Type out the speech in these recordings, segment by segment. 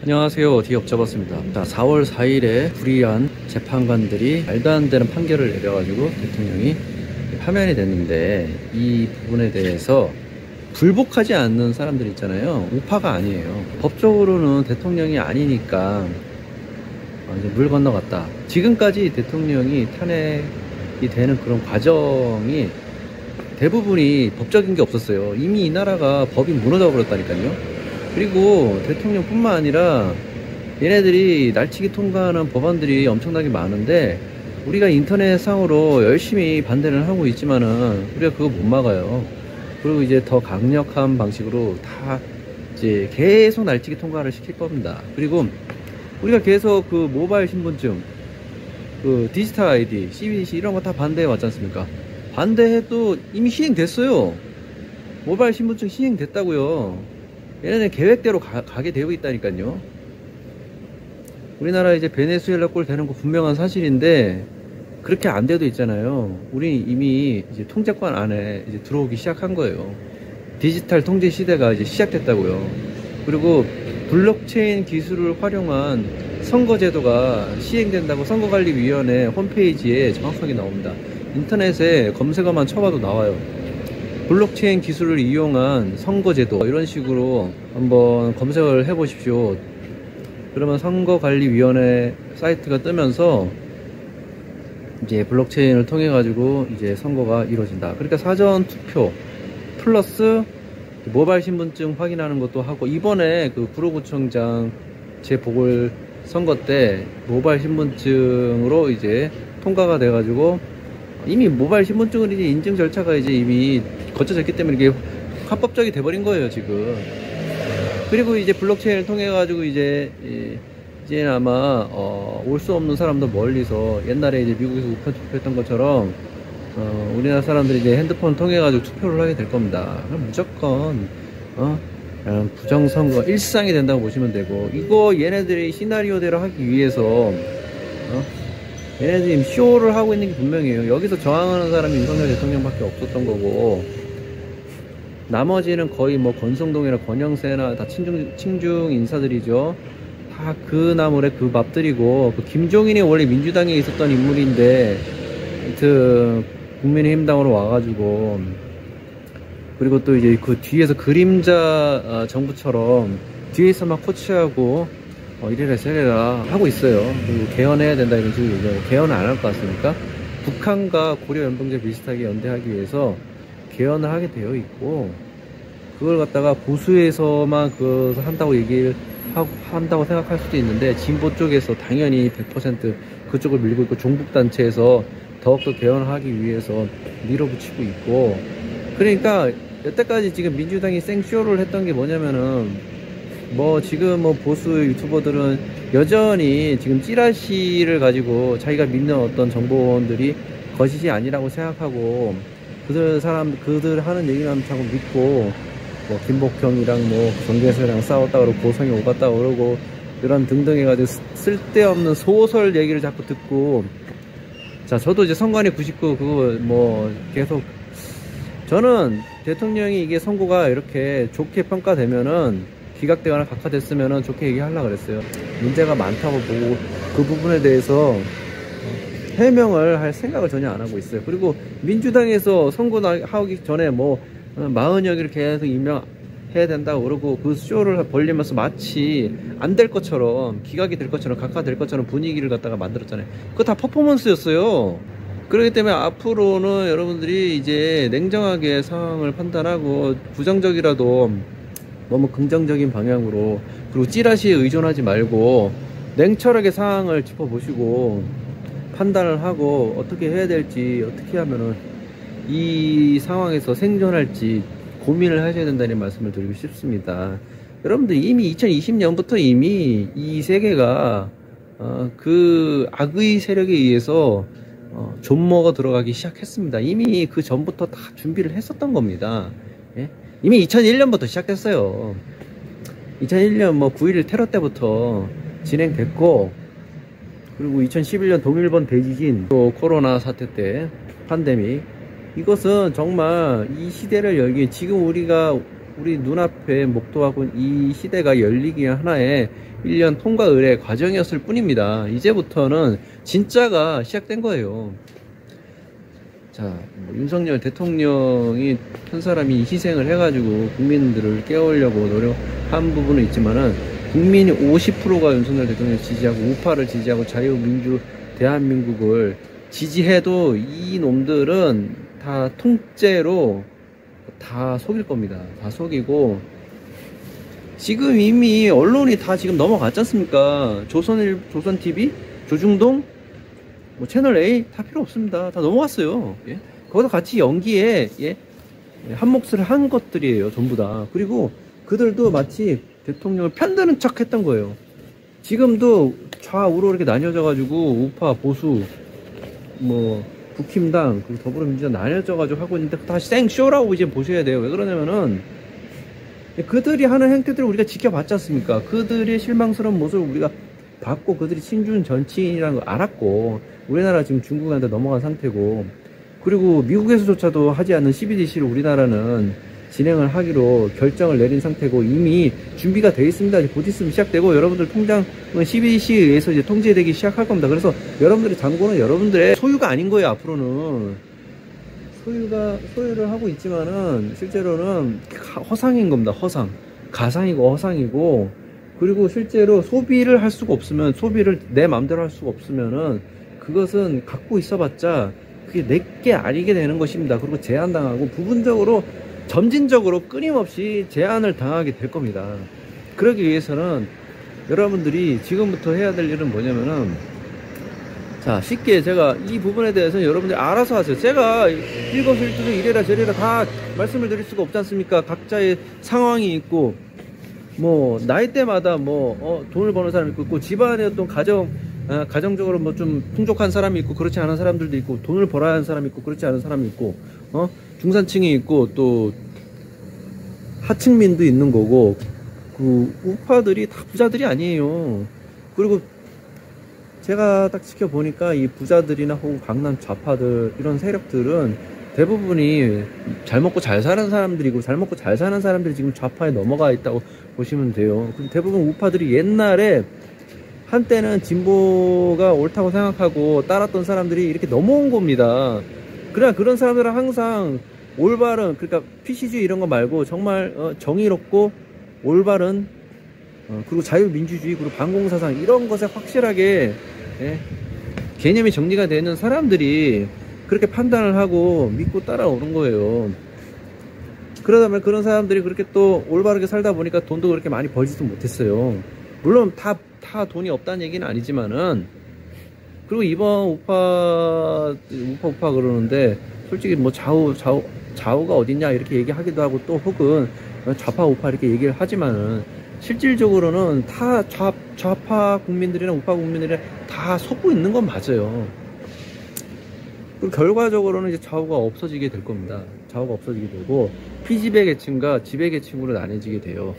안녕하세요. 디업 잡았습니다. 자, 4월 4일에 불의한 재판관들이 말도 안 되는 판결을 내려가지고 대통령이 파면이 됐는데, 이 부분에 대해서 불복하지 않는 사람들 있잖아요. 우파가 아니에요. 법적으로는 대통령이 아니니까 이제 물 건너갔다. 지금까지 대통령이 탄핵이 되는 그런 과정이 대부분이 법적인 게 없었어요. 이미 이 나라가 법이 무너져 버렸다니까요. 그리고 대통령뿐만 아니라 얘네들이 날치기 통과하는 법안들이 엄청나게 많은데, 우리가 인터넷상으로 열심히 반대를 하고 있지만은 우리가 그거 못 막아요. 그리고 이제 더 강력한 방식으로 다 이제 계속 날치기 통과를 시킬 겁니다. 그리고 우리가 계속 그 모바일 신분증, 그 디지털 아이디, CBDC 이런 거 다 반대해 왔지 않습니까? 반대해도 이미 시행됐어요. 모바일 신분증 시행됐다고요. 얘네는 계획대로 가게 되어 있다니까요. 우리나라 이제 베네수엘라 꼴 되는 거 분명한 사실인데, 그렇게 안 돼도 있잖아요. 우리 이미 이제 통제권 안에 이제 들어오기 시작한 거예요. 디지털 통제 시대가 이제 시작됐다고요. 그리고 블록체인 기술을 활용한 선거제도가 시행된다고 선거관리위원회 홈페이지에 정확하게 나옵니다. 인터넷에 검색어만 쳐봐도 나와요. 블록체인 기술을 이용한 선거제도, 이런 식으로 한번 검색을 해 보십시오. 그러면 선거관리위원회 사이트가 뜨면서 이제 블록체인을 통해 가지고 이제 선거가 이루어진다. 그러니까 사전 투표 플러스 모바일 신분증 확인하는 것도 하고, 이번에 그 구로구청장 재보궐 선거 때 모바일 신분증으로 이제 통과가 돼 가지고, 이미 모바일 신분증은 이제 인증 절차가 이제 이미 거쳐졌기 때문에 이게 합법적이 돼버린 거예요, 지금. 그리고 이제 블록체인을 통해 가지고 이제 아마 올 수 없는 사람도 멀리서, 옛날에 이제 미국에서 우편 투표했던 것처럼 우리나라 사람들이 이제 핸드폰 통해 가지고 투표를 하게 될 겁니다. 그럼 무조건 그냥 부정선거 일상이 된다고 보시면 되고, 이거 얘네들이 시나리오대로 하기 위해서 얘네들이 쇼를 하고 있는 게 분명해요. 여기서 저항하는 사람이 윤석열 대통령밖에 없었던 거고, 나머지는 거의 뭐 권성동이나 권영세나 다 친중 인사들이죠. 다 그 나물에 그 밥들이고, 그 김종인이 원래 민주당에 있었던 인물인데 국민의힘당으로 와가지고, 그리고 또 이제 그 뒤에서 그림자 정부처럼 뒤에서 막 코치하고 이래라 저래라 하고 있어요. 그리고 개헌해야 된다 이런 식으로 얘기하고, 개헌을 안 할 것 같습니까? 북한과 고려연방제 비슷하게 연대하기 위해서 개헌을 하게 되어 있고, 그걸 갖다가 보수에서만 한다고 얘기를 한다고 생각할 수도 있는데, 진보 쪽에서 당연히 100% 그쪽을 밀고 있고, 종북단체에서 더욱더 개헌을 하기 위해서 밀어붙이고 있고. 그러니까 여태까지 지금 민주당이 생쇼를 했던 게 뭐냐면은, 지금 보수 유튜버들은 여전히 지금 찌라시를 가지고 자기가 믿는 어떤 정보원들이 거짓이 아니라고 생각하고, 그들 하는 얘기만 자꾸 믿고, 김복형이랑 정계석이랑 싸웠다 그러고 고성이 오갔다 그러고, 이런 등등 해가지고 쓸데없는 소설 얘기를 자꾸 듣고. 자, 저도 이제 선관위 99 그거 계속, 저는 대통령이 이게 선고가 이렇게 좋게 평가되면은, 기각되거나 각하됐으면은 좋게 얘기하려고 그랬어요. 문제가 많다고 보고, 그 부분에 대해서 해명을 할 생각을 전혀 안 하고 있어요. 그리고 민주당에서 선거 하기 전에 40여기를 계속 임명해야 된다고 그러고, 그 쇼를 벌리면서 마치 안 될 것처럼, 기각이 될 것처럼, 각하될 것처럼 분위기를 갖다가 만들었잖아요. 그거 다 퍼포먼스였어요. 그렇기 때문에 앞으로는 여러분들이 이제 냉정하게 상황을 판단하고, 부정적이라도 너무 긍정적인 방향으로, 그리고 찌라시에 의존하지 말고 냉철하게 상황을 짚어보시고 판단을 하고, 어떻게 해야 될지, 어떻게 하면은 이 상황에서 생존할지 고민을 하셔야 된다는 말씀을 드리고 싶습니다. 여러분들 이미 2020년부터 이미 이 세계가 그 악의 세력에 의해서 존머가 들어가기 시작했습니다. 이미 그 전부터 다 준비를 했었던 겁니다. 예? 이미 2001년부터 시작됐어요. 2001년 9.11 테러 때부터 진행됐고, 그리고 2011년 동일본 대지진, 또 코로나 사태 때 팬데믹, 이것은 정말 이 시대를 열기, 지금 우리 눈앞에 목도하고 이 시대가 열리기 위한 하나의 1년 통과 의뢰 과정이었을 뿐입니다. 이제부터는 진짜가 시작된 거예요. 자, 윤석열 대통령이 한 사람이 희생을 해가지고 국민들을 깨우려고 노력한 부분은 있지만은 국민이 50%가 윤석열 대통령을 지지하고 우파를 지지하고 자유민주 대한민국을 지지해도 이 놈들은 다 통째로 다 속일 겁니다. 다 속이고 지금 이미 언론이 다 지금 넘어갔지 않습니까? 조선TV, 조중동, 뭐 채널A 다 필요 없습니다. 다 넘어갔어요. 예? 거기다 같이 연기에 예? 한 몫을 한 것들이에요. 전부 다. 그리고 그들도 마치 대통령을 편드는 척 했던 거예요. 지금도 좌우로 이렇게 나뉘어져 가지고 우파, 보수, 뭐 국힘당, 그리고 더불어민주당 나뉘어져 가지고 하고 있는데 다시 생쇼라고 이제 보셔야 돼요. 왜 그러냐면은 그들이 하는 행태들을 우리가 지켜봤지 않습니까? 그들의 실망스러운 모습을 우리가 봤고 그들이 친중 정치인이라는 걸 알았고 우리나라 지금 중국한테 넘어간 상태고 그리고 미국에서조차도 하지 않는 CBDC를 우리나라는 진행을 하기로 결정을 내린 상태고 이미 준비가 되어 있습니다. 곧 있으면 시작되고 여러분들 통장은 CBDC에 의해서 이제 통제되기 시작할 겁니다. 그래서 여러분들의 잔고는 여러분들의 소유가 아닌 거예요. 앞으로는 소유를 하고 있지만은 실제로는 허상인 겁니다. 허상, 가상이고 허상이고 그리고 실제로 소비를 할 수가 없으면 소비를 내 마음대로 할 수가 없으면은 그것은 갖고 있어봤자 그게 내게 아니게 되는 것입니다. 그리고 제한당하고 부분적으로 점진적으로 끊임없이 제한을 당하게 될 겁니다. 그러기 위해서는 여러분들이 지금부터 해야 될 일은 뭐냐면은 자 쉽게 제가 이 부분에 대해서는 여러분들이 알아서 하세요. 제가 일거수일투족 이래라 저래라 다 말씀을 드릴 수가 없지 않습니까? 각자의 상황이 있고 뭐 나이대마다 뭐 돈을 버는 사람이 있고 집안의 어떤 가정적으로 뭐 좀 풍족한 사람이 있고 그렇지 않은 사람들도 있고 돈을 벌어야 하는 사람이 있고 그렇지 않은 사람이 있고 중산층이 있고 또 하층민도 있는 거고 그 우파들이 다 부자들이 아니에요. 그리고 제가 딱 지켜보니까 이 부자들이나 혹은 강남 좌파들 이런 세력들은 대부분이 잘 먹고 잘 사는 사람들이고 잘 먹고 잘 사는 사람들이 지금 좌파에 넘어가 있다고 보시면 돼요. 대부분 우파들이 옛날에 한때는 진보가 옳다고 생각하고 따랐던 사람들이 이렇게 넘어온 겁니다. 그러나 그런 사람들은 항상 올바른 그러니까 PC주의 이런 거 말고 정말 정의롭고 올바른 그리고 자유민주주의 그리고 반공사상 이런 것에 확실하게 개념이 정리가 되는 사람들이 그렇게 판단을 하고 믿고 따라오는 거예요. 그러다 보면 그런 사람들이 그렇게 또 올바르게 살다 보니까 돈도 그렇게 많이 벌지도 못했어요. 물론 다 돈이 없다는 얘기는 아니지만은 그리고 이번 우파 그러는데 솔직히 뭐 좌우가 어딨냐 이렇게 얘기하기도 하고 또 혹은 좌파 우파 이렇게 얘기를 하지만은 실질적으로는 다 좌파 국민들이나 우파 국민들이 다 속고 있는 건 맞아요. 그 결과적으로는 이제 좌우가 없어지게 될 겁니다. 좌우가 없어지게 되고 피지배 계층과 지배 계층으로 나눠지게 돼요.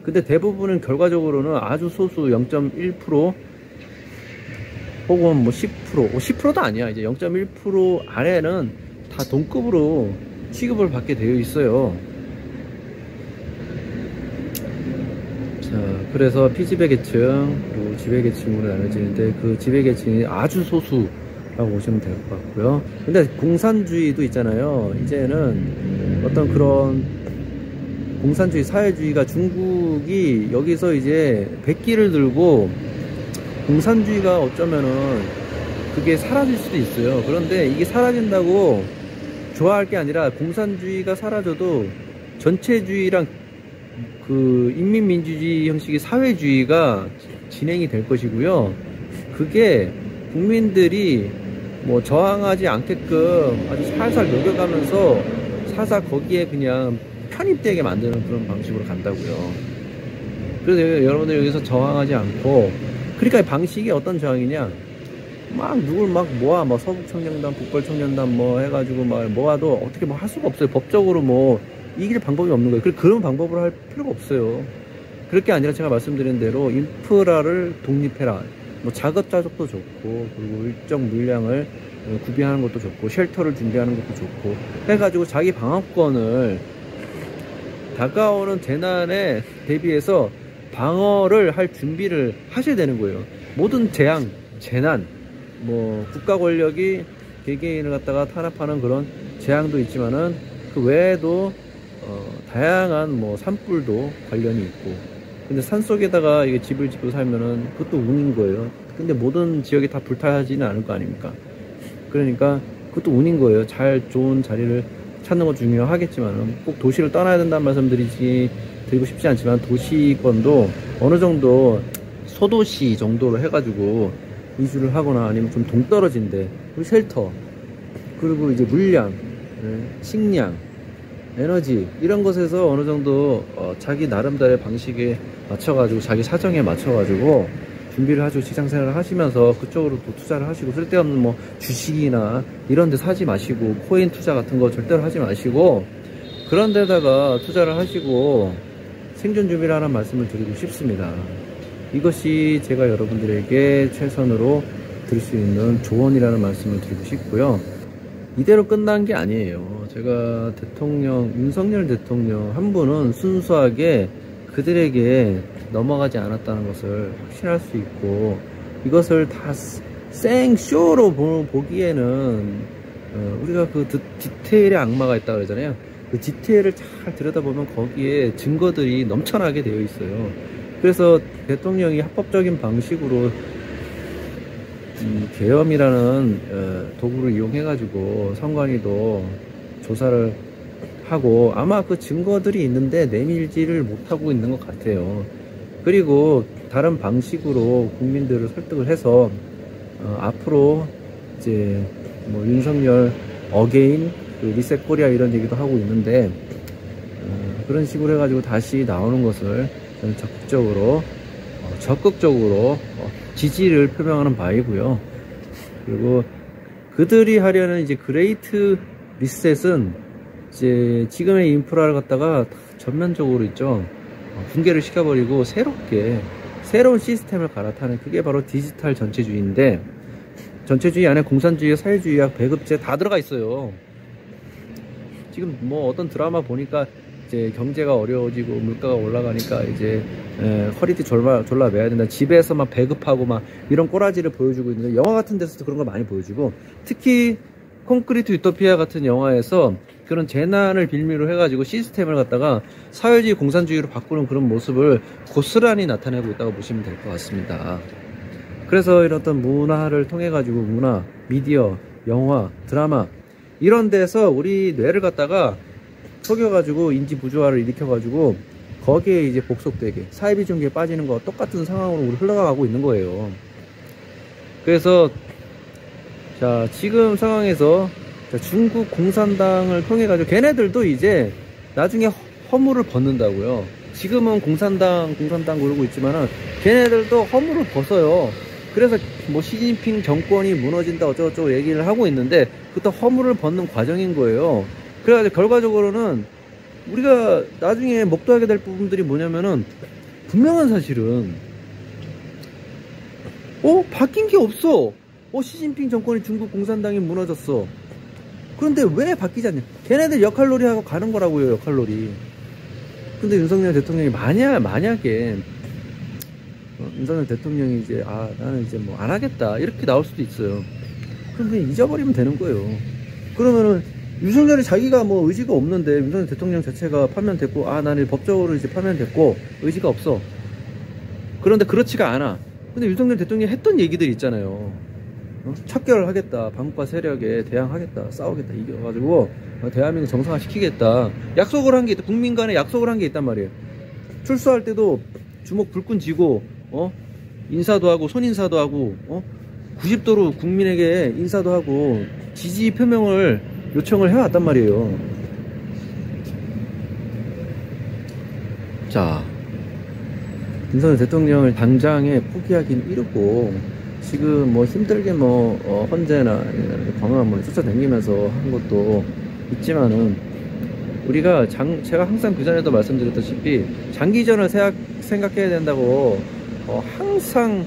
근데 대부분은 결과적으로는 아주 소수 0.1% 혹은 뭐 10%도 아니야. 이제 0.1% 아래는 다 동급으로 취급을 받게 되어 있어요. 자, 그래서 피지배 계층 그리고 지배 계층으로 나눠지는데 그 지배 계층이 아주 소수라고 보시면 될 것 같고요. 근데 공산주의도 있잖아요. 이제는 어떤 그런 공산주의 사회주의가 중국이 여기서 이제 백기를 들고 공산주의가 어쩌면은 그게 사라질 수도 있어요. 그런데 이게 사라진다고 좋아할 게 아니라 공산주의가 사라져도 전체주의랑 그 인민민주주의 형식의 사회주의가 진행이 될 것이고요. 그게 국민들이 뭐 저항하지 않게끔 아주 살살 녹여가면서 살살 거기에 그냥 편입되게 만드는 그런 방식으로 간다고요. 그래서 여러분들 여기서 저항하지 않고 그러니까 방식이 어떤 저항이냐 막 누굴 막 모아 뭐 서북청년단 북벌청년단 뭐 해가지고 막 모아도 어떻게 뭐 할 수가 없어요. 법적으로 뭐 이길 방법이 없는 거예요. 그런 방법으로 할 필요가 없어요. 그럴 게 아니라 제가 말씀드린 대로 인프라를 독립해라. 뭐 작업자족도 좋고 그리고 일정 물량을 구비하는 것도 좋고 쉘터를 준비하는 것도 좋고 해가지고 자기 방어권을 다가오는 재난에 대비해서 방어를 할 준비를 하셔야 되는 거예요. 모든 재앙, 재난, 뭐 국가 권력이 개개인을 갖다가 탄압하는 그런 재앙도 있지만은 그 외에도 다양한 뭐 산불도 관련이 있고, 근데 산속에다가 이게 집을 짓고 살면은 그것도 운인 거예요. 근데 모든 지역이 다 불타지는 않을 거 아닙니까? 그러니까 그것도 운인 거예요. 잘 좋은 자리를 찾는 건 중요하겠지만은 꼭 도시를 떠나야 된다는 말씀 드리고 싶지 않지만, 도시권도 어느 정도 소도시 정도로 해가지고 이주를 하거나 아니면 좀 동떨어진데, 그리고 쉘터, 그리고 이제 물량, 식량, 에너지, 이런 것에서 어느 정도 자기 나름대로의 방식에 맞춰가지고, 자기 사정에 맞춰가지고 준비를 하시고 직장생활을 하시면서 그쪽으로 또 투자를 하시고, 쓸데없는 뭐 주식이나 이런 데 사지 마시고, 코인 투자 같은 거 절대로 하지 마시고, 그런 데다가 투자를 하시고 생존 준비를 하는 말씀을 드리고 싶습니다. 이것이 제가 여러분들에게 최선으로 드릴 수 있는 조언이라는 말씀을 드리고 싶고요. 이대로 끝난 게 아니에요. 제가 윤석열 대통령 한 분은 순수하게 그들에게 넘어가지 않았다는 것을 확신할 수 있고, 이것을 다 생쇼로 보기에는 우리가 그 디테일의 악마가 있다고 그러잖아요. 그 디테일을 잘 들여다보면 거기에 증거들이 넘쳐나게 되어 있어요. 그래서 대통령이 합법적인 방식으로 계엄이라는 도구를 이용해 가지고 선관위도 조사를 하고, 아마 그 증거들이 있는데 내밀지를 못하고 있는 것 같아요. 그리고 다른 방식으로 국민들을 설득을 해서 앞으로 이제 뭐 윤석열 어게인, 그 리셋 코리아 이런 얘기도 하고 있는데, 그런 식으로 해가지고 다시 나오는 것을 저는 적극적으로 지지를 표명하는 바이고요. 그리고 그들이 하려는 이제 그레이트 리셋은 이제 지금의 인프라를 갖다가 전면적으로 있죠, 붕괴를 시켜버리고 새로운 시스템을 갈아타는, 그게 바로 디지털 전체주의인데, 전체주의 안에 공산주의, 사회주의학, 배급제 다 들어가 있어요. 지금 뭐 어떤 드라마 보니까 이제 경제가 어려워지고 물가가 올라가니까 이제 허리띠 졸라 매야 된다, 집에서 막 배급하고 막 이런 꼬라지를 보여주고 있는데, 영화 같은 데서도 그런 걸 많이 보여주고, 특히 콘크리트 유토피아 같은 영화에서 그런 재난을 빌미로 해가지고 시스템을 갖다가 사회주의 공산주의로 바꾸는 그런 모습을 고스란히 나타내고 있다고 보시면 될 것 같습니다. 그래서 이런 어떤 문화를 통해 가지고, 문화, 미디어, 영화, 드라마 이런 데서 우리 뇌를 갖다가 속여가지고 인지 부조화를 일으켜가지고 거기에 이제 복속되게 사회비중기에 빠지는 거와 똑같은 상황으로 우리 흘러가고 있는 거예요. 그래서 자, 지금 상황에서 중국 공산당을 통해 가지고 걔네들도 이제 나중에 허물을 벗는다고요. 지금은 공산당 그러고 있지만은 걔네들도 허물을 벗어요. 그래서 뭐 시진핑 정권이 무너진다 어쩌고저쩌고 얘기를 하고 있는데, 그것도 허물을 벗는 과정인 거예요. 그래가지고 결과적으로는 우리가 나중에 목도하게 될 부분들이 뭐냐면은, 분명한 사실은 바뀐 게 없어. 시진핑 정권이 중국 공산당이 무너졌어. 그런데 왜 바뀌지 않냐? 걔네들 역할놀이 하고 가는 거라고요, 역할놀이. 근데 윤석열 대통령이 만약에 윤석열 대통령이 이제 나는 이제 뭐 안 하겠다 이렇게 나올 수도 있어요. 그럼 그냥 잊어버리면 되는 거예요. 그러면은 윤석열이 자기가 뭐 의지가 없는데, 윤석열 대통령 자체가 파면됐고, 나는 법적으로 이제 파면됐고 의지가 없어. 그런데 그렇지가 않아. 근데 윤석열 대통령이 했던 얘기들이 있잖아요. 척결을 하겠다, 반국가 세력에 대항하겠다, 싸우겠다, 이겨가지고 대한민국 정상화 시키겠다, 약속을 한 게 있다. 국민 간에 약속을 한 게 있단 말이에요. 출소할 때도 주먹 불끈 쥐고 인사도 하고 손인사도 하고 90도로 국민에게 인사도 하고 지지 표명을 요청을 해왔단 말이에요. 자, 윤석열 대통령을 당장에 포기하긴 이르고, 지금 뭐 힘들게 헌재나 광화문 쫓아다니면서 한 것도 있지만은, 우리가 제가 항상 그전에도 말씀드렸다시피 장기전을 생각해야 된다고 항상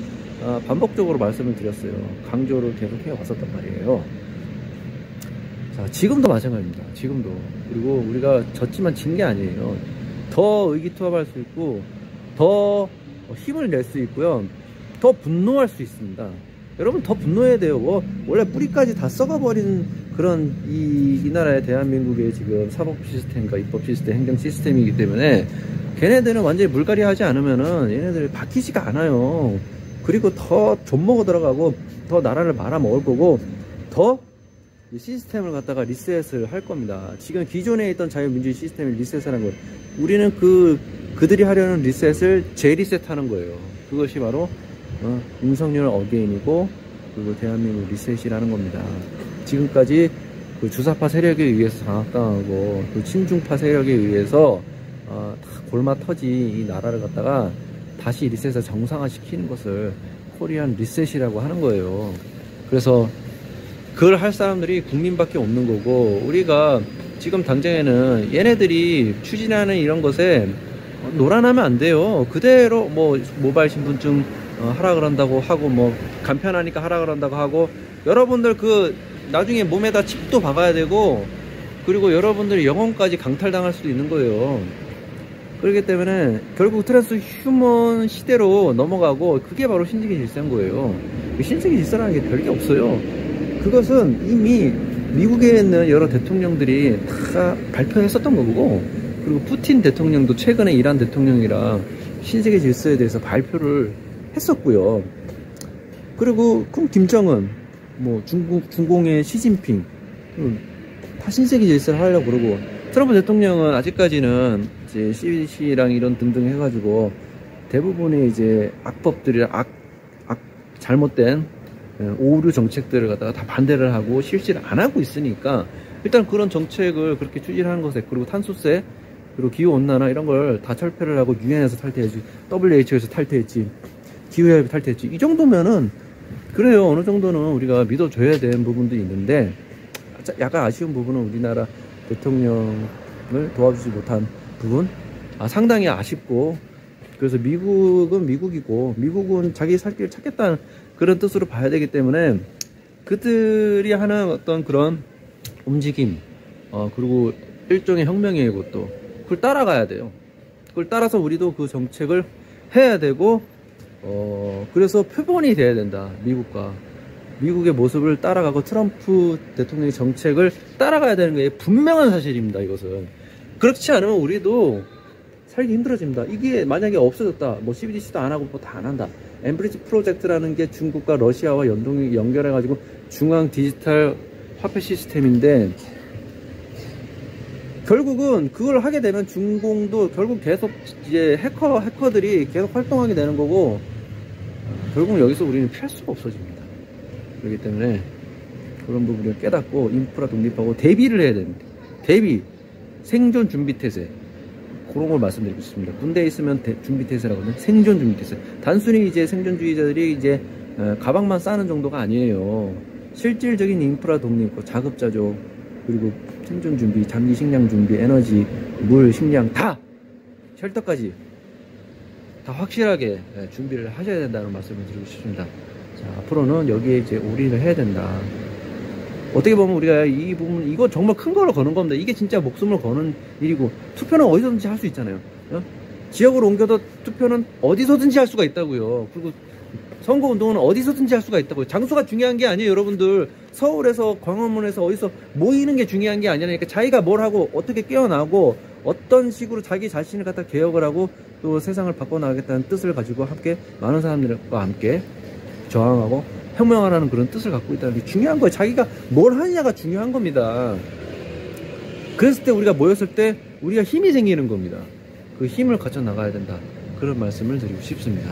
반복적으로 말씀을 드렸어요. 강조를 계속 해왔었단 말이에요. 자, 지금도 마찬가지입니다. 지금도. 그리고 우리가 졌지만 진 게 아니에요. 더 의기투합할 수 있고, 더 힘을 낼 수 있고요. 더 분노할 수 있습니다. 여러분 더 분노해야 돼요. 원래 뿌리까지 다 썩어버린 그런 이 나라의 대한민국의 지금 사법 시스템과 입법 시스템, 행정 시스템이기 때문에 걔네들은 완전히 물갈이 하지 않으면은 얘네들 바뀌지가 않아요. 그리고 더 존먹어 들어가고 더 나라를 말아먹을 거고 더 시스템을 갖다가 리셋을 할 겁니다. 지금 기존에 있던 자유민주주의 시스템을 리셋하는 거예요. 우리는 그들이 하려는 리셋을 재리셋하는 거예요. 그것이 바로 윤석열 어게인이고 그리고 대한민국 리셋이라는 겁니다. 지금까지 그 주사파 세력에 의해서 장악당하고 그 친중파 세력에 의해서 다 골마 터진 이 나라를 갖다가 다시 리셋해서 정상화시키는 것을 코리안 리셋이라고 하는 거예요. 그래서 그걸 할 사람들이 국민밖에 없는 거고, 우리가 지금 당장에는 얘네들이 추진하는 이런 것에 놀아나면 안 돼요. 그대로 뭐 모바일 신분증 하라 그런다고 하고, 뭐 간편하니까 하라 그런다고 하고, 여러분들 그 나중에 몸에다 칩도 박아야 되고, 그리고 여러분들이 영혼까지 강탈당할 수도 있는 거예요. 그렇기 때문에 결국 트랜스 휴먼 시대로 넘어가고, 그게 바로 신세계 질서인 거예요. 신세계 질서라는 게 별게 없어요. 그것은 이미 미국에 있는 여러 대통령들이 다 발표했었던 거고, 그리고 푸틴 대통령도 최근에 이란 대통령이랑 신세계 질서에 대해서 발표를 했었고요. 그리고 그럼 김정은, 뭐 중공의 시진핑 다 신세계 질서를 하려고 그러고, 트럼프 대통령은 아직까지는 이제 CBDC랑 이런 등등 해가지고 대부분의 이제 악법들이랑 잘못된 오류 정책들을 갖다가 다 반대를 하고 실시를 안 하고 있으니까, 일단 그런 정책을 그렇게 추진하는 것에, 그리고 탄소세, 그리고 기후온난화 이런 걸 다 철폐를 하고 유엔에서 탈퇴했지, WHO에서 탈퇴했지, 기후협의 탈퇴했지, 이 정도면은 그래요. 어느 정도는 우리가 믿어줘야 되는 부분도 있는데, 약간 아쉬운 부분은 우리나라 대통령을 도와주지 못한 부분, 상당히 아쉽고, 그래서 미국은 미국이고, 미국은 자기 살 길을 찾겠다는 그런 뜻으로 봐야 되기 때문에, 그들이 하는 어떤 그런 움직임, 그리고 일종의 혁명이에요. 그것도 그걸 따라가야 돼요. 그걸 따라서 우리도 그 정책을 해야 되고, 그래서 표본이 돼야 된다. 미국의 모습을 따라가고 트럼프 대통령의 정책을 따라가야 되는 게 분명한 사실입니다. 이것은 그렇지 않으면 우리도 살기 힘들어집니다. 이게 만약에 없어졌다, 뭐 CBDC도 안 하고 뭐 다 안 한다, 엠브리지 프로젝트라는 게 중국과 러시아와 연결해 가지고 중앙 디지털 화폐 시스템인데, 결국은 그걸 하게 되면 중공도 결국 계속 이제 해커들이 계속 활동하게 되는 거고, 결국은 여기서 우리는 피할 수가 없어집니다. 그렇기 때문에 그런 부분을 깨닫고 인프라 독립하고 대비를 해야 됩니다. 생존 준비 태세, 그런 걸 말씀드리고 싶습니다. 군대에 있으면 준비 태세라거든요. 생존 준비 태세. 단순히 이제 생존주의자들이 이제 가방만 싸는 정도가 아니에요. 실질적인 인프라 독립, 자급자족, 그리고 생존 준비, 장기 식량 준비, 에너지, 물, 식량 다, 쉘터까지 다 확실하게 준비를 하셔야 된다는 말씀을 드리고 싶습니다. 자, 앞으로는 여기에 이제 올인을 해야 된다. 어떻게 보면 우리가 이 부분, 이거 정말 큰 거로 거는 겁니다. 이게 진짜 목숨을 거는 일이고, 투표는 어디서든지 할 수 있잖아요. 지역으로 옮겨도 투표는 어디서든지 할 수가 있다고요. 그리고 선거운동은 어디서든지 할 수가 있다고요. 장소가 중요한 게 아니에요. 여러분들 서울에서, 광화문에서, 어디서 모이는 게 중요한 게 아니라니까. 자기가 뭘 하고 어떻게 깨어나고 어떤 식으로 자기 자신을 갖다 개혁을 하고 또 세상을 바꿔나가겠다는 뜻을 가지고 함께 많은 사람들과 함께 저항하고 혁명하라는 그런 뜻을 갖고 있다는 게 중요한 거예요. 자기가 뭘 하느냐가 중요한 겁니다. 그랬을 때, 우리가 모였을 때 우리가 힘이 생기는 겁니다. 그 힘을 갖춰 나가야 된다, 그런 말씀을 드리고 싶습니다.